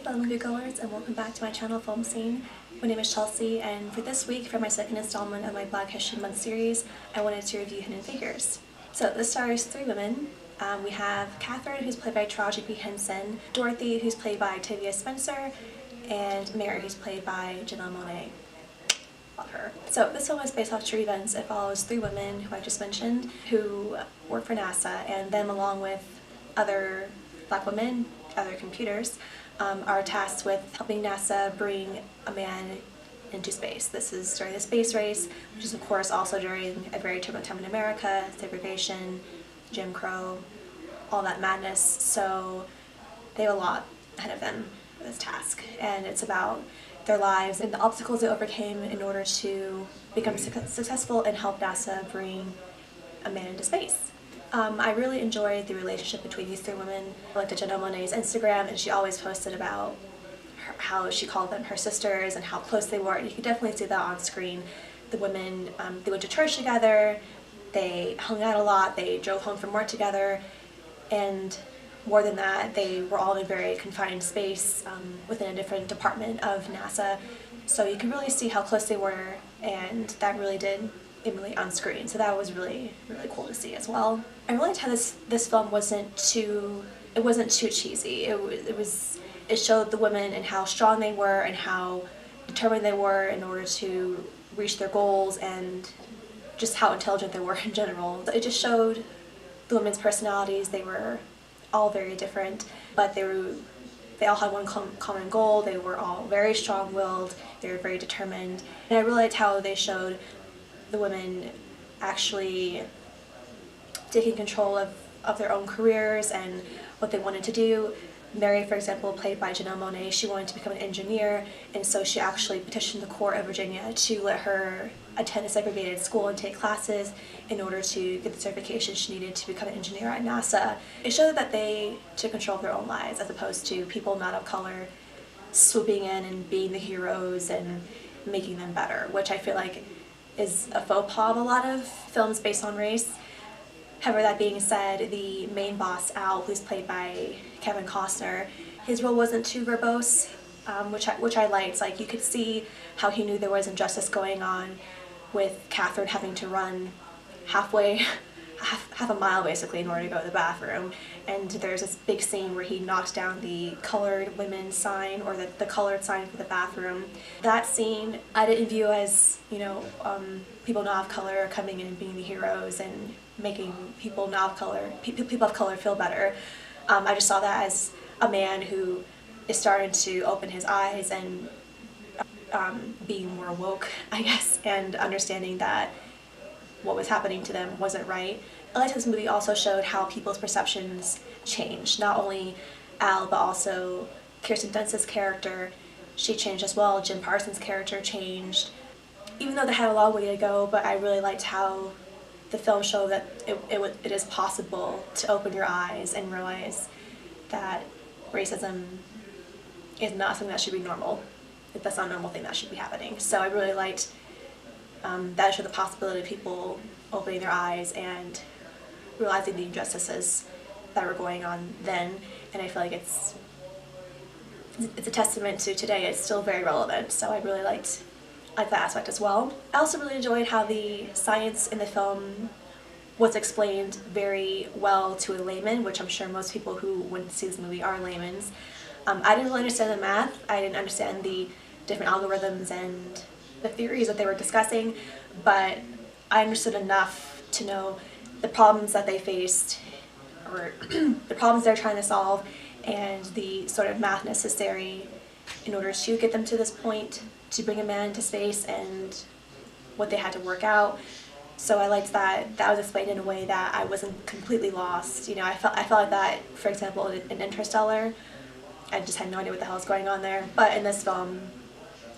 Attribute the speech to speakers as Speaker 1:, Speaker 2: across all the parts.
Speaker 1: fellow moviegoers, and welcome back to my channel, Film Scene. My name is Chelsea, and for this week, for my second installment of my Black History Month series, I wanted to review Hidden Figures. So this stars three women. We have Catherine, who's played by Taraji P. Henson, Dorothy, who's played by Tavia Spencer, and Mary, who's played by Janelle Monáe. Love her. So this film is based off true events. It follows three women who I just mentioned who work for NASA, and them along with other Black women, other computers, are tasked with helping NASA bring a man into space. This is during the space race, which is of course also during a very turbulent time in America, segregation, Jim Crow, all that madness. So they have a lot ahead of them for this task, and it's about their lives and the obstacles they overcame in order to become successful and help NASA bring a man into space. I really enjoyed the relationship between these three women. I looked at Janelle Monáe's Instagram, and she always posted about how she called them her sisters and how close they were, and you can definitely see that on screen. The women, they went to church together, they hung out a lot, they drove home from work together, and more than that, they were all in a very confined space within a different department of NASA. So you can really see how close they were, and that really did emulate on screen. So that was really, really cool to see as well. I really liked how this film wasn't too cheesy. It showed the women and how strong they were and how determined they were in order to reach their goals, and just how intelligent they were in general. It just showed the women's personalities. They were all very different, but they all had one common goal. They were all very strong-willed, they were very determined, and I really liked how they showed the women actually taking control of their own careers and what they wanted to do. Mary, for example, played by Janelle Monáe, she wanted to become an engineer, and so she actually petitioned the court of Virginia to let her attend a segregated school and take classes in order to get the certification she needed to become an engineer at NASA. It showed that they took control of their own lives, as opposed to people not of color swooping in and being the heroes and making them better, which I feel like is a faux pas of a lot of films based on race. However, that being said, the main boss, Al, who's played by Kevin Costner, his role wasn't too verbose, which I liked. Like, you could see how he knew there was injustice going on with Catherine having to run half a mile basically in order to go to the bathroom, and there's this big scene where he knocks down the colored women's sign, or the colored sign for the bathroom. That scene I didn't view as, you know, people not of color coming in and being the heroes and making people not of color, people of color feel better. I just saw that as a man who is starting to open his eyes and being more woke, I guess, and understanding that what was happening to them wasn't right. I liked this movie also showed how people's perceptions changed. Not only Al, but also Kirsten Dunst's character, she changed as well. Jim Parsons' character changed. Even though they had a long way to go, but I really liked how the film showed that it is possible to open your eyes and realize that racism is not something that should be normal. That's not a normal thing that should be happening. So I really liked that showed the possibility of people opening their eyes and realizing the injustices that were going on then, and I feel like it's a testament to today. It's still very relevant, so I really liked that aspect as well. I also really enjoyed how the science in the film was explained very well to a layman, which I'm sure most people who went to see this movie are laymen. I didn't really understand the math. I didn't understand the different algorithms and the theories that they were discussing, but I understood enough to know the problems that they faced, or the problems they're trying to solve, and the sort of math necessary in order to get them to this point, to bring a man into space, and what they had to work out. So I liked that was explained in a way that I wasn't completely lost. You know, I felt like that, for example, in Interstellar, I just had no idea what the hell was going on there. But in this film,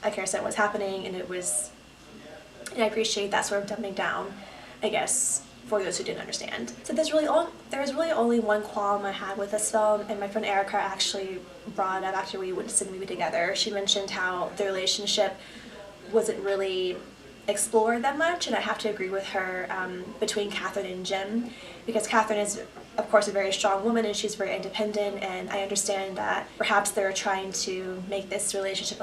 Speaker 1: I understand what's happening, and I appreciate that sort of dumbing down, I guess, for those who didn't understand. So there was really only one qualm I had with this film, and my friend Erica actually brought it up after we went to see the movie together. She mentioned how the relationship wasn't really explored that much, and I have to agree with her, between Catherine and Jim, because Catherine is of course, a very strong woman and she's very independent, and I understand that perhaps they're trying to make this relationship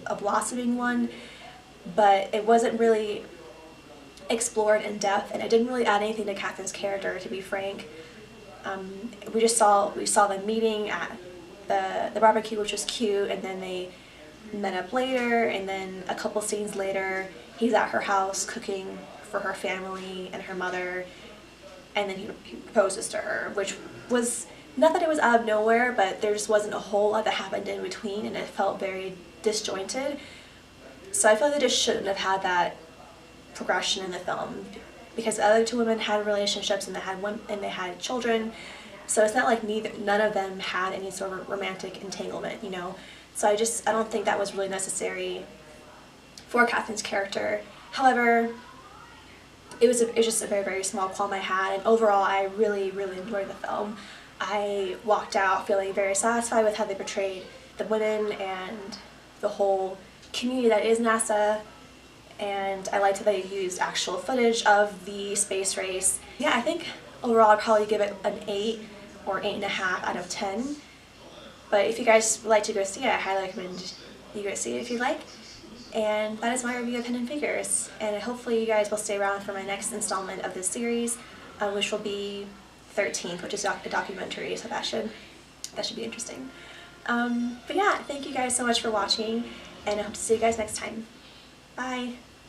Speaker 1: a blossoming one, but it wasn't really explored in depth, and it didn't really add anything to Catherine's character, to be frank. We saw them meeting at the barbecue, which was cute, and then they met up later, and then a couple scenes later he's at her house cooking for her family and her mother, and then he proposes to her, which was, not that it was out of nowhere, but there just wasn't a whole lot that happened in between, and it felt very disjointed. So I feel like they just shouldn't have had that progression in the film, because the other two women had relationships and they had children, so it's not like none of them had any sort of romantic entanglement, you know. So I don't think that was really necessary for Catherine's character. However, it was just a very, very small qualm I had, and overall I really, really enjoyed the film. I walked out feeling very satisfied with how they portrayed the women and the whole community that is NASA, and I liked that they used actual footage of the space race. Yeah, I think overall I'd probably give it an 8 or 8.5 out of 10. But if you guys would like to go see it, I highly recommend you go see it if you'd like. And that is my review of Hidden Figures, and hopefully you guys will stay around for my next installment of this series, which will be 13th, which is a documentary, so that should be interesting. But yeah, thank you guys so much for watching, and I hope to see you guys next time. Bye!